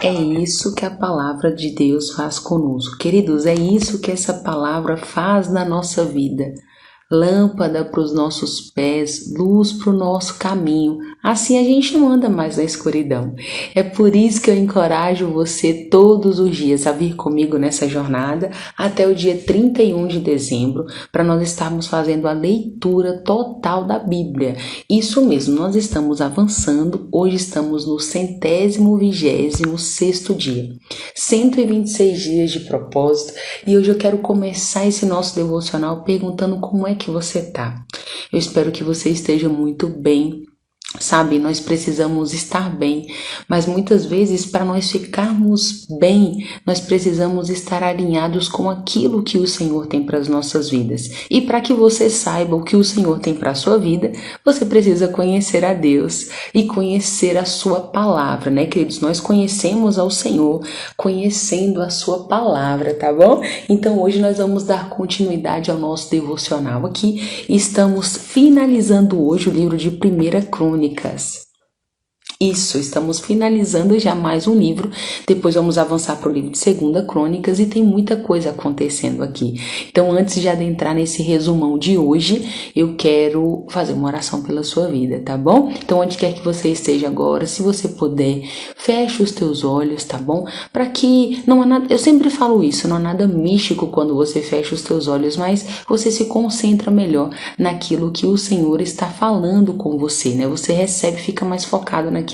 É isso que a palavra de Deus faz conosco. Queridos, é isso que essa palavra faz na nossa vida. Lâmpada para os nossos pés, luz para o nosso caminho. Assim a gente não anda mais na escuridão. É por isso que eu encorajo você todos os dias a vir comigo nessa jornada até o dia 31 de dezembro, para nós estarmos fazendo a leitura total da Bíblia. Isso mesmo, nós estamos avançando, hoje estamos no 126º dia. 126 dias de propósito, e hoje eu quero começar esse nosso devocional perguntando como é que você tá. Eu espero que você esteja muito bem. Sabe, nós precisamos estar bem, mas muitas vezes para nós ficarmos bem, nós precisamos estar alinhados com aquilo que o Senhor tem para as nossas vidas. E para que você saiba o que o Senhor tem para a sua vida, você precisa conhecer a Deus e conhecer a sua palavra, né, queridos? Nós conhecemos ao Senhor conhecendo a sua palavra, tá bom? Então hoje nós vamos dar continuidade ao nosso devocional aqui. Estamos finalizando hoje o livro de 1 Crônicas. Isso, estamos finalizando já mais um livro, depois vamos avançar para o livro de 2 Crônicas e tem muita coisa acontecendo aqui. Então, antes de adentrar nesse resumão de hoje, eu quero fazer uma oração pela sua vida, tá bom? Então, onde quer que você esteja agora, se você puder, feche os teus olhos, tá bom? Para que não há nada, eu sempre falo isso, não há nada místico quando você fecha os teus olhos, mas você se concentra melhor naquilo que o Senhor está falando com você, né? Você recebe, fica mais focado naquilo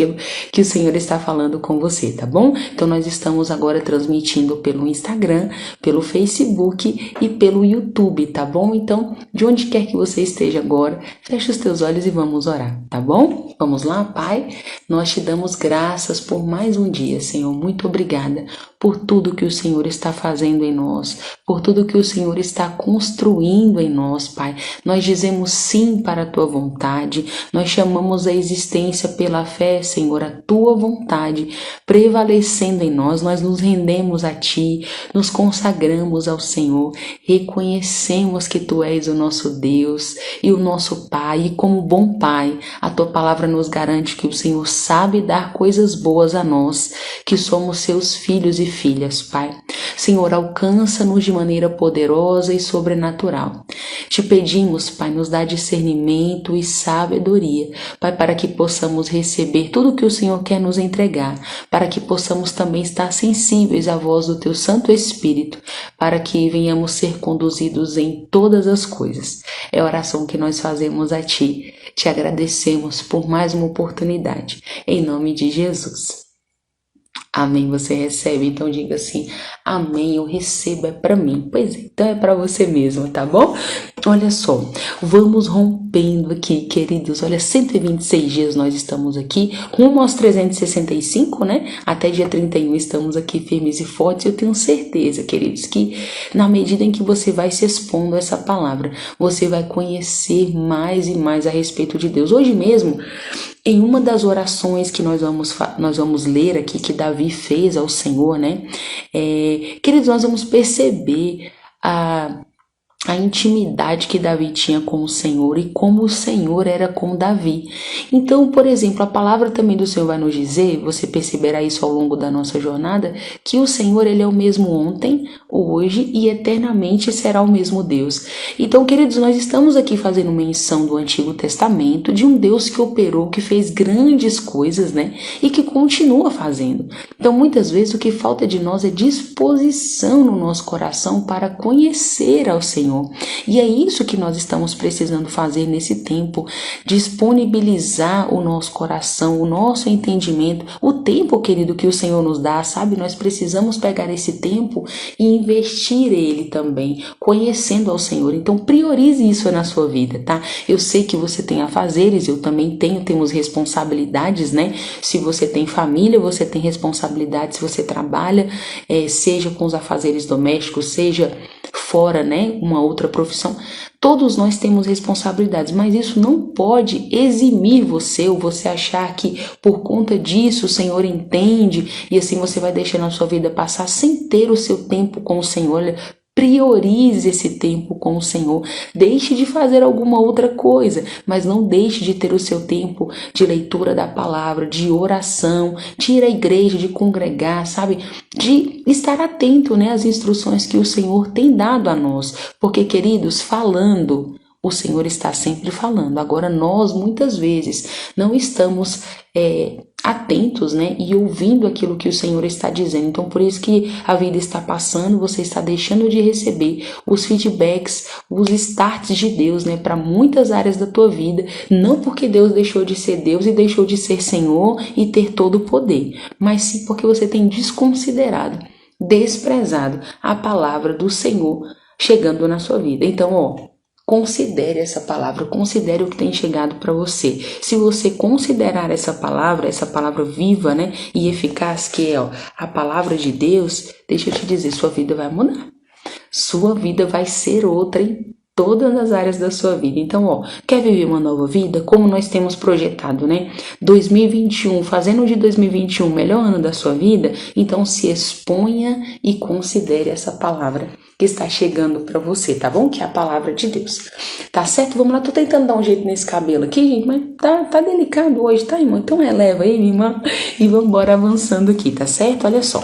que o Senhor está falando com você, tá bom? Então nós estamos agora transmitindo pelo Instagram, pelo Facebook e pelo YouTube, tá bom? Então, de onde quer que você esteja agora, feche os teus olhos e vamos orar, tá bom? Vamos lá, Pai? Nós te damos graças por mais um dia, Senhor. Muito obrigada por tudo que o Senhor está fazendo em nós, por tudo que o Senhor está construindo em nós, Pai. Nós dizemos sim para a tua vontade, nós chamamos a existência pela fé, Senhor, a tua vontade prevalecendo em nós, nós nos rendemos a ti, nos consagramos ao Senhor, reconhecemos que tu és o nosso Deus e o nosso Pai, e como bom Pai, a tua palavra nos garante que o Senhor sabe dar coisas boas a nós, que somos seus filhos e filhas, Pai. Senhor, alcança-nos de maneira poderosa e sobrenatural. Te pedimos, Pai, nos dá discernimento e sabedoria, Pai, para que possamos receber tudo que o Senhor quer nos entregar, para que possamos também estar sensíveis à voz do Teu Santo Espírito, para que venhamos ser conduzidos em todas as coisas. É a oração que nós fazemos a Ti. Te agradecemos por mais uma oportunidade. Em nome de Jesus. Amém, você recebe, então diga assim, amém, eu recebo, é para mim. Pois é, então é para você mesmo, tá bom? Olha só, vamos rompendo aqui, queridos, olha, 126 dias nós estamos aqui, rumo aos 365, né? Até dia 31 estamos aqui firmes e fortes, eu tenho certeza, queridos, que na medida em que você vai se expondo a essa palavra, você vai conhecer mais e mais a respeito de Deus. Hoje mesmo, em uma das orações que nós vamos ler aqui, que Davi fez ao Senhor, né? Queridos, nós vamos perceber a intimidade que Davi tinha com o Senhor e como o Senhor era com Davi. Então, por exemplo, a palavra também do Senhor vai nos dizer, você perceberá isso ao longo da nossa jornada, que o Senhor, Ele é o mesmo ontem, hoje e eternamente será o mesmo Deus. Então, queridos, nós estamos aqui fazendo menção do Antigo Testamento, de um Deus que operou, que fez grandes coisas, né? E que continua fazendo. Então, muitas vezes o que falta de nós é disposição no nosso coração para conhecer ao Senhor. E é isso que nós estamos precisando fazer nesse tempo, disponibilizar o nosso coração, o nosso entendimento, o tempo, querido, que o Senhor nos dá, sabe? Nós precisamos pegar esse tempo e investir ele também, conhecendo ao Senhor. Então priorize isso na sua vida, tá? Eu sei que você tem afazeres, eu também temos responsabilidades, né? Se você tem família, você tem responsabilidades, se você trabalha, seja com os afazeres domésticos, seja fora, né, uma outra profissão, todos nós temos responsabilidades, mas isso não pode eximir você, ou você achar que por conta disso o Senhor entende, e assim você vai deixando a sua vida passar sem ter o seu tempo com o Senhor. Priorize esse tempo com o Senhor. Deixe de fazer alguma outra coisa, mas não deixe de ter o seu tempo de leitura da palavra, de oração, de ir à igreja, de congregar, sabe? De estar atento, né, às instruções que o Senhor tem dado a nós. Porque, queridos, falando, o Senhor está sempre falando. Agora, nós, muitas vezes, não estamos atentos, né, e ouvindo aquilo que o Senhor está dizendo. Então, por isso que a vida está passando, você está deixando de receber os feedbacks, os starts de Deus, né, para muitas áreas da tua vida. Não porque Deus deixou de ser Deus e deixou de ser Senhor e ter todo o poder, mas sim porque você tem desconsiderado, desprezado a palavra do Senhor chegando na sua vida. Então, considere essa palavra, considere o que tem chegado para você. Se você considerar essa palavra viva, né, e eficaz, que é a palavra de Deus, deixa eu te dizer, sua vida vai mudar. Sua vida vai ser outra em todas as áreas da sua vida. Então, quer viver uma nova vida? Como nós temos projetado, né? 2021, fazendo de 2021 o melhor ano da sua vida, então se exponha e considere essa palavra que está chegando para você, tá bom? Que é a palavra de Deus. Tá certo? Vamos lá, tô tentando dar um jeito nesse cabelo aqui, gente, mas tá delicado hoje, tá, irmão? Então releva aí, minha irmã, e vamos embora avançando aqui, tá certo? Olha só.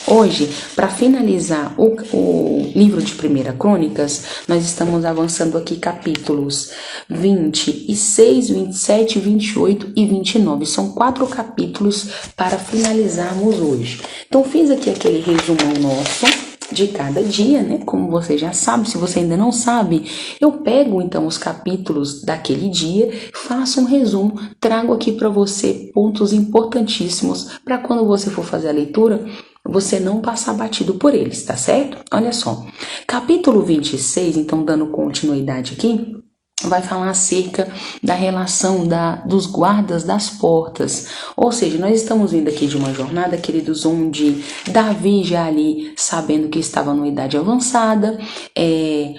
Hoje, para finalizar o livro de 1 Crônicas, nós estamos avançando aqui capítulos 26, 27, 28 e 29. São 4 capítulos para finalizarmos hoje. Então, fiz aqui aquele resumão nosso de cada dia, né? Como você já sabe, se você ainda não sabe, eu pego então os capítulos daquele dia, faço um resumo, trago aqui para você pontos importantíssimos para quando você for fazer a leitura, você não passar batido por eles, tá certo? Olha só, capítulo 26, então dando continuidade aqui, vai falar acerca da relação dos guardas das portas. Ou seja, nós estamos vindo aqui de uma jornada, queridos, onde Davi já ali, sabendo que estava numa idade avançada,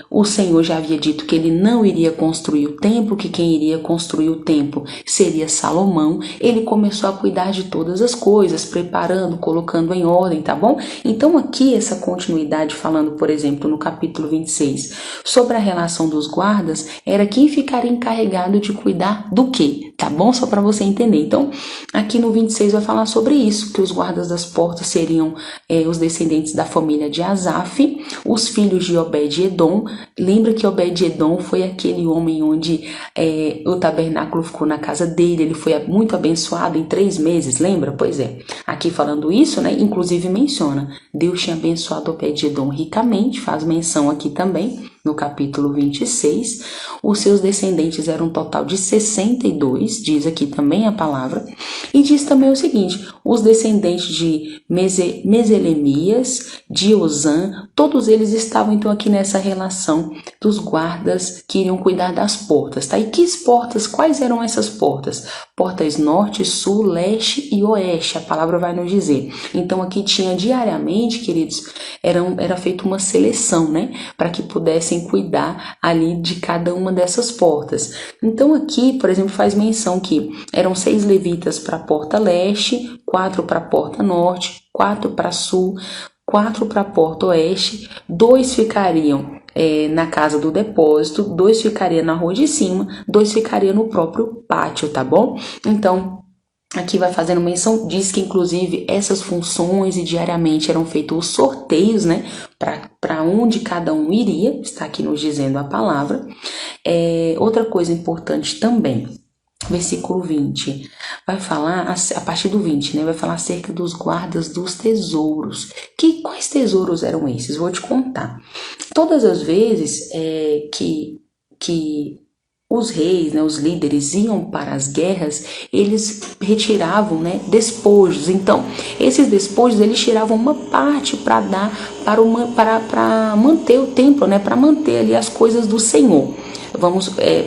o Senhor já havia dito que ele não iria construir o templo, que quem iria construir o templo seria Salomão. Ele começou a cuidar de todas as coisas, preparando, colocando em ordem, tá bom? Então aqui essa continuidade falando, por exemplo, no capítulo 26, sobre a relação dos guardas, era quem ficaria encarregado de cuidar do quê? Tá bom? Só para você entender. Então, aqui no 26 vai falar sobre isso, que os guardas das portas seriam os descendentes da família de Asaf, os filhos de Obed-Edom. Lembra que Obed-Edom foi aquele homem onde o tabernáculo ficou na casa dele, ele foi muito abençoado em 3 meses, lembra? Pois é, aqui falando isso, né, inclusive menciona, Deus tinha abençoado Obed-Edom ricamente, faz menção aqui também, no capítulo 26, os seus descendentes eram um total de 62, diz aqui também a palavra, e diz também o seguinte, os descendentes de Meselemias, de Osã, todos eles estavam então aqui nessa relação dos guardas que iriam cuidar das portas, tá? E que portas, quais eram essas portas? Portas norte, sul, leste e oeste, a palavra vai nos dizer. Então aqui tinha diariamente, queridos, era feita uma seleção, né? Para que pudessem cuidar ali de cada uma dessas portas. Então aqui, por exemplo, faz menção que eram 6 levitas para a porta leste, 4 para a porta norte, 4 para sul, 4 para a porta oeste, 2 ficariam na casa do depósito, 2 ficariam na rua de cima, 2 ficariam no próprio pátio, tá bom? Então, aqui vai fazendo menção, diz que inclusive essas funções e diariamente eram feitos os sorteios, né, para onde cada um iria, está aqui nos dizendo a palavra. Outra coisa importante também, versículo 20, vai falar, a partir do 20, né, vai falar acerca dos guardas dos tesouros. Quais tesouros eram esses? Vou te contar. Todas as vezes que os reis, né, os líderes iam para as guerras, eles retiravam, né, despojos. Então, esses despojos, eles tiravam uma parte para dar para manter o templo, né, para manter ali as coisas do Senhor.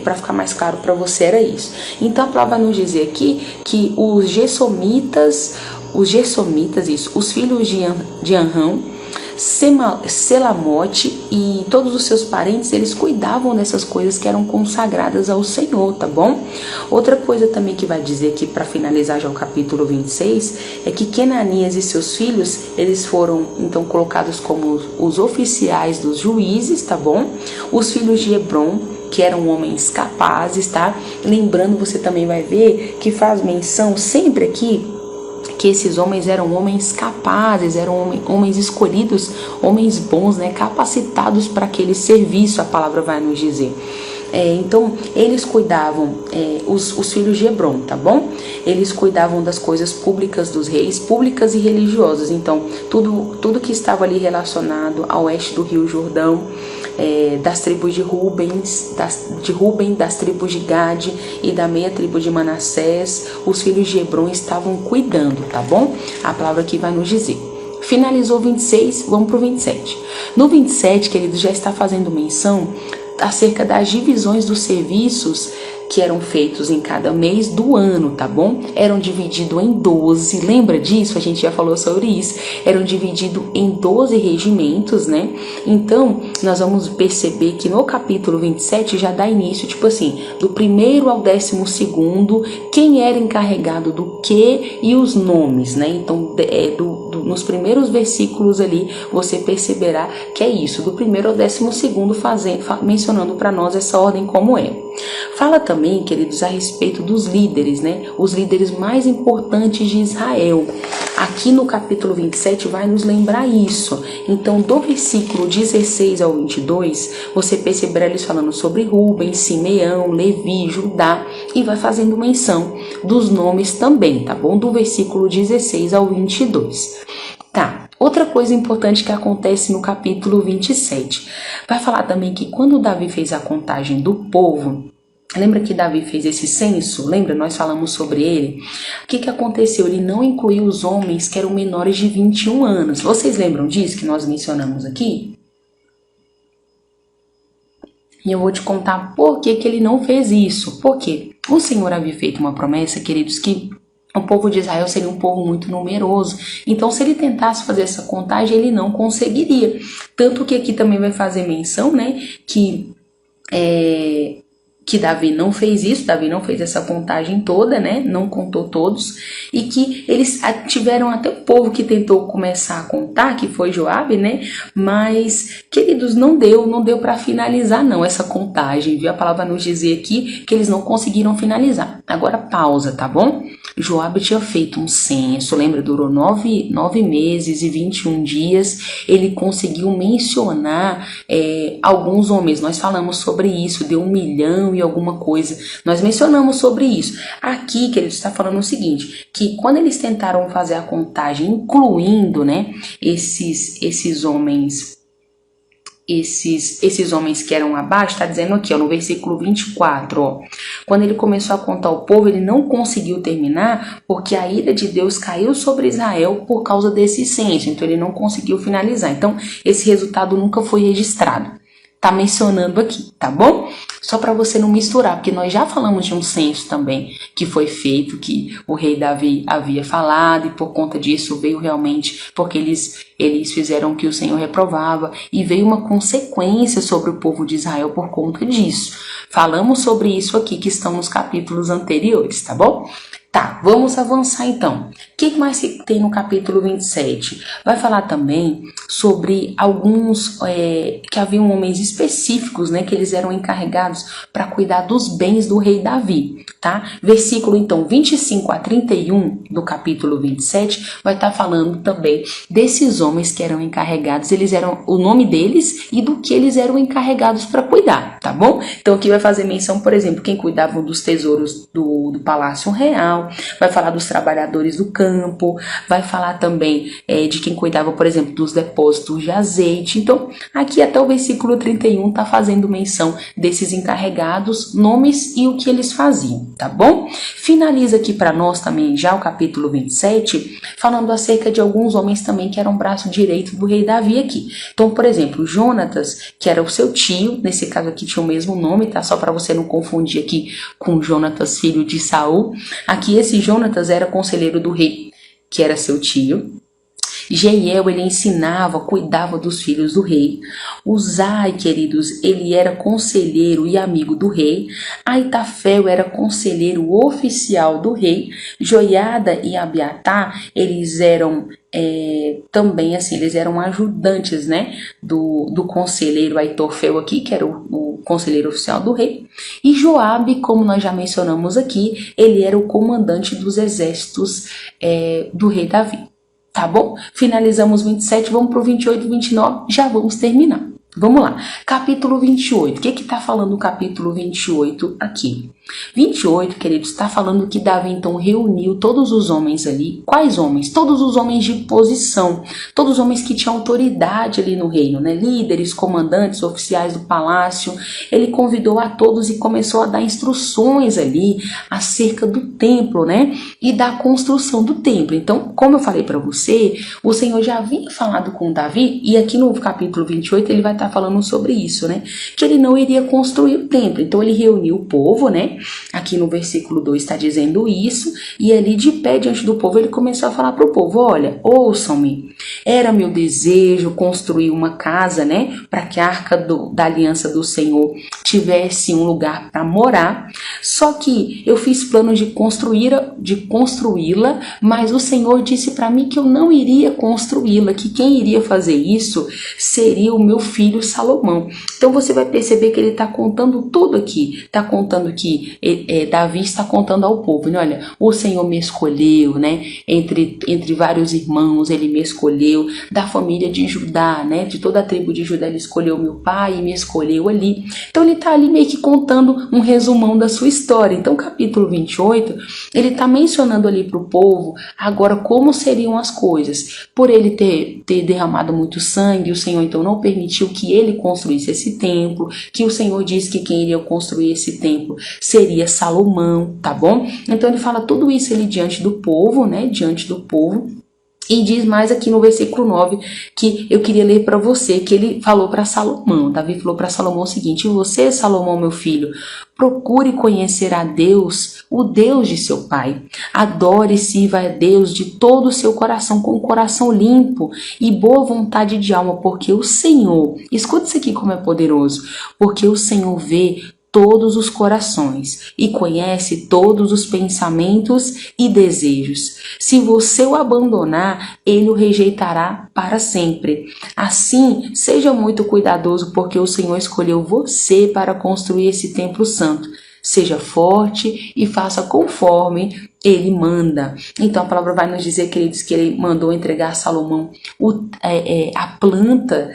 Para ficar mais claro para você, era isso. Então, a palavra vai nos dizer aqui que os gersonitas, os filhos de Anrão, Selamote e todos os seus parentes, eles cuidavam dessas coisas que eram consagradas ao Senhor, tá bom? Outra coisa também que vai dizer aqui, para finalizar já o capítulo 26, é que Kenanias e seus filhos, eles foram então colocados como os oficiais dos juízes, tá bom? Os filhos de Hebron, que eram homens capazes, tá? Lembrando, você também vai ver que faz menção sempre aqui que esses homens eram homens capazes, eram homens escolhidos, homens bons, né? Capacitados para aquele serviço, a palavra vai nos dizer. Então, eles cuidavam, os filhos de Hebron, tá bom? Eles cuidavam das coisas públicas dos reis, públicas e religiosas. Então, tudo que estava ali relacionado ao oeste do Rio Jordão, das tribos de Ruben, das tribos de Gade e da meia tribo de Manassés, os filhos de Hebron estavam cuidando, tá bom? A palavra aqui vai nos dizer. Finalizou 26, vamos para o 27. No 27, querido, já está fazendo menção acerca das divisões dos serviços que eram feitos em cada mês do ano, tá bom? Eram divididos em 12, lembra disso? A gente já falou sobre isso. Eram divididos em 12 regimentos, né? Então, nós vamos perceber que no capítulo 27 já dá início, tipo assim, do 1º ao 12º, quem era encarregado do que e os nomes, né? Então, nos primeiros versículos ali, você perceberá que é isso, do 1º ao 12º, mencionando para nós essa ordem como é. Fala também, queridos, a respeito dos líderes, né? Os líderes mais importantes de Israel. Aqui no capítulo 27 vai nos lembrar isso. Então, do versículo 16 ao 22, você perceberá eles falando sobre Ruben, Simeão, Levi, Judá, e vai fazendo menção dos nomes também, tá bom? Do versículo 16 ao 22. Tá, outra coisa importante que acontece no capítulo 27. Vai falar também que quando Davi fez a contagem do povo, lembra que Davi fez esse censo? Lembra? Nós falamos sobre ele. O que aconteceu? Ele não incluiu os homens que eram menores de 21 anos. Vocês lembram disso que nós mencionamos aqui? E eu vou te contar por que ele não fez isso. Por quê? O Senhor havia feito uma promessa, queridos, que o povo de Israel seria um povo muito numeroso. Então, se ele tentasse fazer essa contagem, ele não conseguiria. Tanto que aqui também vai fazer menção, né, que Davi não fez isso, Davi não fez essa contagem toda, né, não contou todos, e que eles tiveram até o povo que tentou começar a contar, que foi Joabe, né, mas, queridos, não deu para finalizar não essa contagem, viu? A palavra nos dizer aqui que eles não conseguiram finalizar. Agora pausa, tá bom? Joabe tinha feito um censo, lembra? Durou 9 meses e 21 dias. Ele conseguiu mencionar alguns homens. Nós falamos sobre isso, deu 1 milhão e alguma coisa. Nós mencionamos sobre isso. Aqui, que ele está falando o seguinte, que quando eles tentaram fazer a contagem, incluindo, né, esses homens... Esses homens que eram abaixo, está dizendo aqui, ó, no versículo 24, ó, quando ele começou a contar o povo, ele não conseguiu terminar, porque a ira de Deus caiu sobre Israel por causa desse censo, então ele não conseguiu finalizar. Então, esse resultado nunca foi registrado. Tá mencionando aqui, tá bom? Só para você não misturar, porque nós já falamos de um censo também que foi feito, que o rei Davi havia falado, e por conta disso veio realmente, porque eles fizeram o que o Senhor reprovava, e veio uma consequência sobre o povo de Israel por conta disso. Falamos sobre isso aqui, que estão nos capítulos anteriores, tá bom? Tá, vamos avançar então. O que mais tem no capítulo 27? Vai falar também sobre alguns que haviam homens específicos, né, que eles eram encarregados para cuidar dos bens do rei Davi, tá? Versículo então 25 a 31 do capítulo 27 vai estar falando também desses homens que eram encarregados, eles eram o nome deles e do que eles eram encarregados para cuidar, tá bom? Então aqui vai fazer menção, por exemplo, quem cuidava dos tesouros do Palácio Real, vai falar dos trabalhadores do campo, vai falar também de quem cuidava, por exemplo, dos depósitos de azeite. Então, aqui até o versículo 31 tá fazendo menção desses encarregados, nomes e o que eles faziam, tá bom? Finaliza aqui para nós também já o capítulo 27, falando acerca de alguns homens também que eram braço direito do rei Davi aqui. Então, por exemplo, Jonatas, que era o seu tio, nesse caso aqui tinha o mesmo nome, tá? Só para você não confundir aqui com Jonatas, filho de Saul. Aqui esse Jonatas era conselheiro do rei, que era seu tio. Jeiel, ele ensinava, cuidava dos filhos do rei. Uzai, queridos, ele era conselheiro e amigo do rei. Aitafel era conselheiro oficial do rei. Joiada e Abiatar, eles eram também assim, eles eram ajudantes, né, do conselheiro Aitofel aqui, que era o conselheiro oficial do rei. E Joabe, como nós já mencionamos aqui, ele era o comandante dos exércitos do rei Davi. Tá bom? Finalizamos 27, vamos para o 28 e 29, já vamos terminar. Vamos lá, capítulo 28, o que está falando o capítulo 28 aqui? 28, queridos, está falando que Davi então reuniu todos os homens ali. Quais homens? Todos os homens de posição, todos os homens que tinham autoridade ali no reino, né? Líderes, comandantes, oficiais do palácio. Ele convidou a todos e começou a dar instruções ali acerca do templo, né? E da construção do templo. Então, como eu falei para você, o Senhor já havia falado com Davi, e aqui no capítulo 28 ele vai estar falando sobre isso, né? Que ele não iria construir o templo. Então ele reuniu o povo, né? Aqui no versículo 2 está dizendo isso, e ali de pé diante do povo ele começou a falar para o povo: olha, ouçam-me, era meu desejo construir uma casa, né, para que a arca da aliança do Senhor tivesse um lugar para morar, só que eu fiz planos de construí-la, mas o Senhor disse para mim que eu não iria construí-la, que quem iria fazer isso seria o meu filho Salomão. Então você vai perceber que ele está contando tudo aqui, está contando que Davi está contando ao povo, né? Olha, o Senhor me escolheu, né? Entre vários irmãos, ele me escolheu, da família de Judá, né? De toda a tribo de Judá, ele escolheu meu pai e me escolheu ali. Então ele está ali meio que contando um resumão da sua história. Então capítulo 28, ele está mencionando ali para o povo agora como seriam as coisas. Por ele ter derramado muito sangue, o Senhor então não permitiu que ele construísse esse templo, que o Senhor disse que quem iria construir esse templo seria Salomão, tá bom? Então ele fala tudo isso ali diante do povo, né? Diante do povo. E diz mais aqui no versículo 9, que eu queria ler para você, que ele falou para Salomão. Davi falou para Salomão o seguinte: e você, Salomão, meu filho, procure conhecer a Deus, o Deus de seu pai. Adore e sirva a Deus de todo o seu coração, com o coração limpo e boa vontade de alma, porque o Senhor, escuta isso aqui como é poderoso, porque o Senhor vê todos os corações e conhece todos os pensamentos e desejos. Se você o abandonar, ele o rejeitará para sempre. Assim, seja muito cuidadoso, porque o Senhor escolheu você para construir esse templo santo. Seja forte e faça conforme ele manda. Então a palavra vai nos dizer, queridos, que ele mandou entregar a Salomão a planta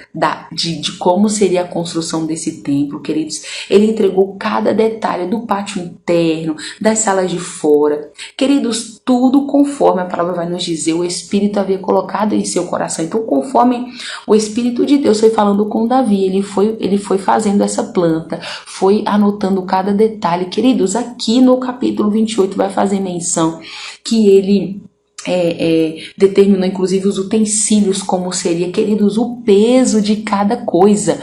de como seria a construção desse templo, queridos. Ele entregou cada detalhe do pátio interno, das salas de fora. Queridos, tudo conforme a palavra vai nos dizer, o Espírito havia colocado em seu coração. Então, conforme o Espírito de Deus foi falando com Davi, ele foi fazendo essa planta, foi anotando cada detalhe. Queridos, aqui no capítulo 28 vai fazer menção que ele determinou inclusive os utensílios, como seria, queridos, o peso de cada coisa.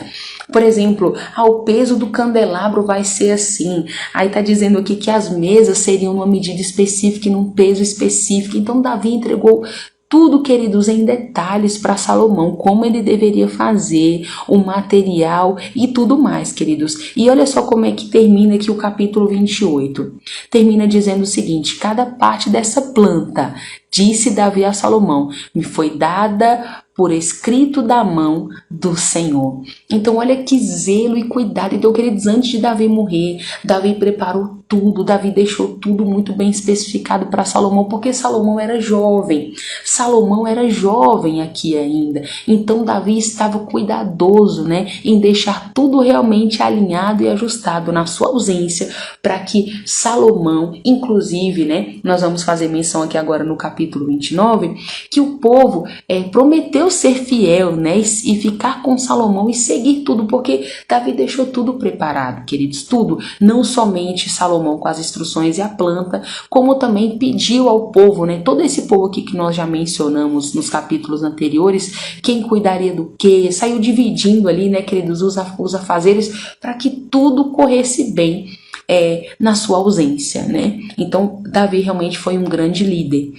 Por exemplo, o peso do candelabro vai ser assim. Aí tá dizendo aqui que as mesas seriam numa medida específica e num peso específico. Então Davi entregou tudo, queridos, em detalhes para Salomão, como ele deveria fazer, o material e tudo mais, queridos. E olha só como é que termina aqui o capítulo 28. Termina dizendo o seguinte: cada parte dessa planta, disse Davi a Salomão, me foi dada por escrito da mão do Senhor. Então olha que zelo e cuidado. Então, queridos, antes de Davi morrer, Davi preparou tudo, Davi deixou tudo muito bem especificado para Salomão, porque Salomão era jovem. Salomão era jovem aqui ainda. Então Davi estava cuidadoso, né, em deixar tudo realmente alinhado e ajustado na sua ausência, para que Salomão, inclusive, né, nós vamos fazer menção aqui agora no capítulo 29, que o povo prometeu ser fiel, né, e ficar com Salomão e seguir tudo, porque Davi deixou tudo preparado, queridos, tudo, não somente Salomão com as instruções e a planta, como também pediu ao povo, né, todo esse povo aqui que nós já mencionamos nos capítulos anteriores, quem cuidaria do quê, saiu dividindo ali, né, queridos, os afazeres, para que tudo corresse bem na sua ausência, né. Então Davi realmente foi um grande líder.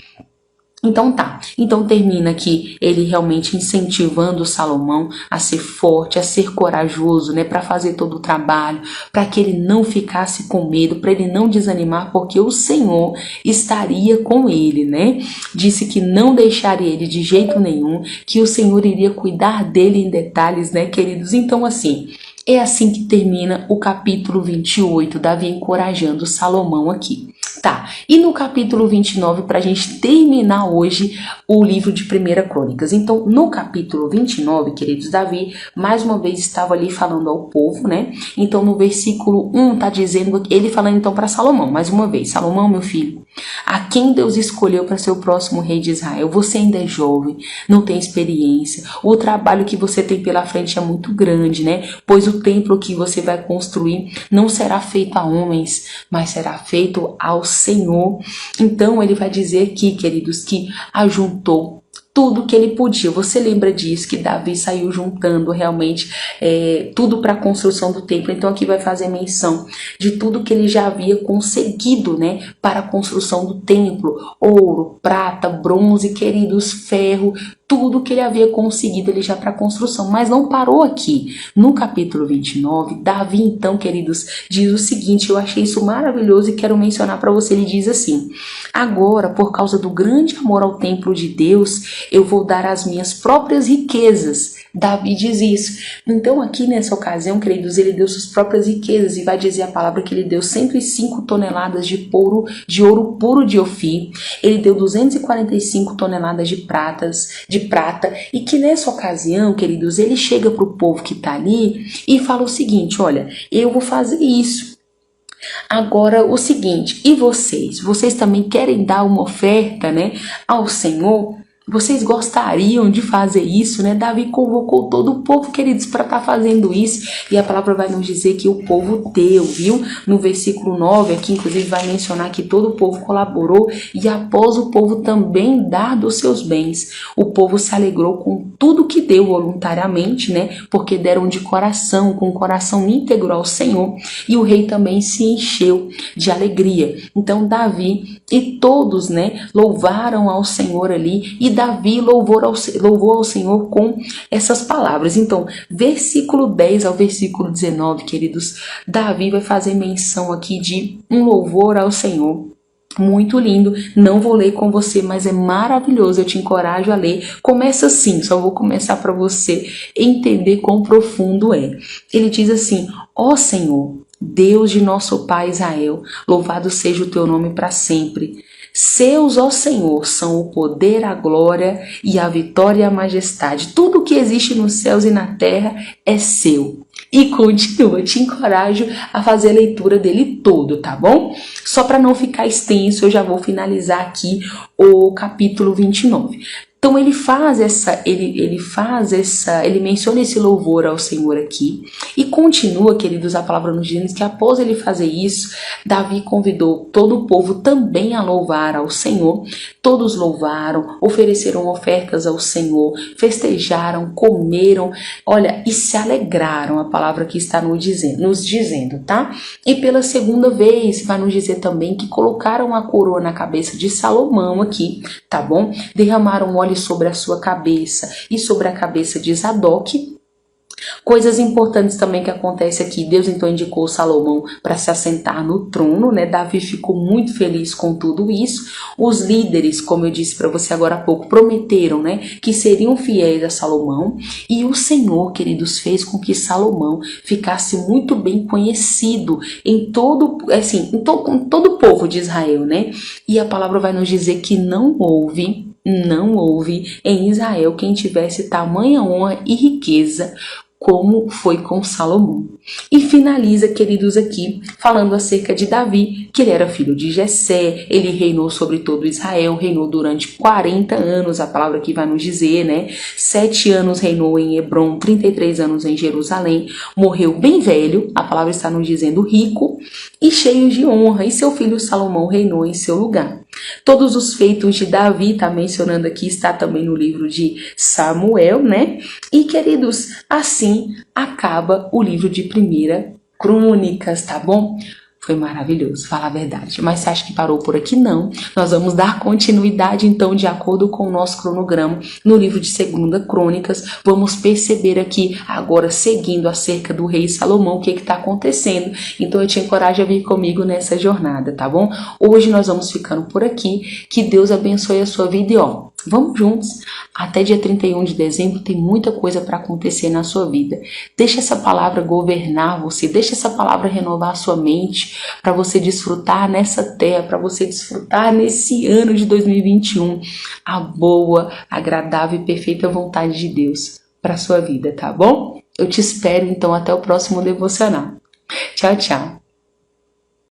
Então tá, então termina aqui ele realmente incentivando Salomão a ser forte, a ser corajoso, né, para fazer todo o trabalho, para que ele não ficasse com medo, para ele não desanimar, porque o Senhor estaria com ele, né? Disse que não deixaria ele de jeito nenhum, que o Senhor iria cuidar dele em detalhes, né, queridos? Então assim, é assim que termina o capítulo 28, Davi encorajando Salomão aqui. Tá, e no capítulo 29, para a gente terminar hoje o livro de 1 Crônicas. Então, no capítulo 29, queridos, Davi, mais uma vez estava ali falando ao povo, né? Então, no versículo 1, tá dizendo, ele falando então para Salomão, mais uma vez, Salomão, meu filho, a quem Deus escolheu para ser o próximo rei de Israel, você ainda é jovem, não tem experiência, o trabalho que você tem pela frente é muito grande, né? Pois o templo que você vai construir não será feito a homens, mas será feito ao Senhor. Então ele vai dizer aqui, queridos, que ajuntou tudo que ele podia. Você lembra disso, que Davi saiu juntando realmente tudo para a construção do templo. Então aqui vai fazer menção de tudo que ele já havia conseguido, né, para a construção do templo: ouro, prata, bronze, queridos, ferro, tudo que ele havia conseguido ele já para a construção. Mas não parou aqui. No capítulo 29, Davi então, queridos, diz o seguinte, eu achei isso maravilhoso e quero mencionar para você. Ele diz assim: agora, por causa do grande amor ao templo de Deus, eu vou dar as minhas próprias riquezas. Davi diz isso. Então aqui nessa ocasião, queridos, ele deu suas próprias riquezas, e vai dizer a palavra que ele deu 105 toneladas de ouro puro de Ofir. Ele deu 245 toneladas de prata, e que nessa ocasião, queridos, ele chega para o povo que está ali e fala o seguinte: olha, eu vou fazer isso. Agora o seguinte, e vocês? Vocês também querem dar uma oferta, né, ao Senhor? Vocês gostariam de fazer isso, né? Davi convocou todo o povo, queridos, para estar fazendo isso. E a palavra vai nos dizer que o povo deu, viu? No versículo 9, aqui inclusive vai mencionar que todo o povo colaborou. E após o povo também dar dos seus bens, o povo se alegrou com tudo que deu voluntariamente, né? Porque deram de coração, com o coração íntegro ao Senhor. E o rei também se encheu de alegria. Então Davi e todos, né, louvaram ao Senhor ali. E Davi louvou ao Senhor com essas palavras. Então, versículo 10 ao versículo 19, queridos, Davi vai fazer menção aqui de um louvor ao Senhor. Muito lindo, não vou ler com você, mas é maravilhoso, eu te encorajo a ler. Começa assim, só vou começar para você entender quão profundo é. Ele diz assim: ó Senhor, Deus de nosso pai Israel, louvado seja o teu nome para sempre. Seus, ó Senhor, são o poder, a glória e a vitória e a majestade. Tudo que existe nos céus e na terra é seu. E continua, te encorajo a fazer a leitura dele todo, tá bom? Só para não ficar extenso, eu já vou finalizar aqui o capítulo 29. Então ele menciona esse louvor ao Senhor aqui e continua, queridos, a palavra nos diz que após ele fazer isso, Davi convidou todo o povo também a louvar ao Senhor. Todos louvaram, ofereceram ofertas ao Senhor, festejaram, comeram, olha, e se alegraram, a palavra que está nos dizendo, tá? E pela segunda vez vai nos dizer também que colocaram a coroa na cabeça de Salomão aqui, tá bom? Derramaram óleo sobre a sua cabeça e sobre a cabeça de Zadok. Coisas importantes também que acontece aqui. Deus então indicou Salomão para se assentar no trono, né? Davi ficou muito feliz com tudo isso. Os líderes, como eu disse para você agora há pouco, prometeram, né, que seriam fiéis a Salomão. E o Senhor, queridos, fez com que Salomão ficasse muito bem conhecido em todo o povo de Israel, né? E a palavra vai nos dizer que não houve em Israel quem tivesse tamanha honra e riqueza como foi com Salomão. E finaliza, queridos, aqui falando acerca de Davi, que ele era filho de Jessé, ele reinou sobre todo Israel, reinou durante 40 anos, a palavra aqui vai nos dizer, né? 7 anos reinou em Hebrom, 33 anos em Jerusalém, morreu bem velho, a palavra está nos dizendo rico e cheio de honra, e seu filho Salomão reinou em seu lugar. Todos os feitos de Davi, está mencionando aqui, está também no livro de Samuel, né? E, queridos, assim acaba o livro de 1 Crônicas, tá bom? Foi maravilhoso, fala a verdade. Mas você acha que parou por aqui? Não. Nós vamos dar continuidade, então, de acordo com o nosso cronograma, no livro de 2 Crônicas. Vamos perceber aqui, agora, seguindo acerca do rei Salomão, o que está acontecendo. Então, eu te encorajo a vir comigo nessa jornada, tá bom? Hoje nós vamos ficando por aqui. Que Deus abençoe a sua vida e, ó, vamos juntos. Até dia 31 de dezembro tem muita coisa para acontecer na sua vida. Deixa essa palavra governar você, deixa essa palavra renovar a sua mente, para você desfrutar nessa terra, para você desfrutar nesse ano de 2021 a boa, agradável e perfeita vontade de Deus para a sua vida, tá bom? Eu te espero então até o próximo devocional. Tchau, tchau.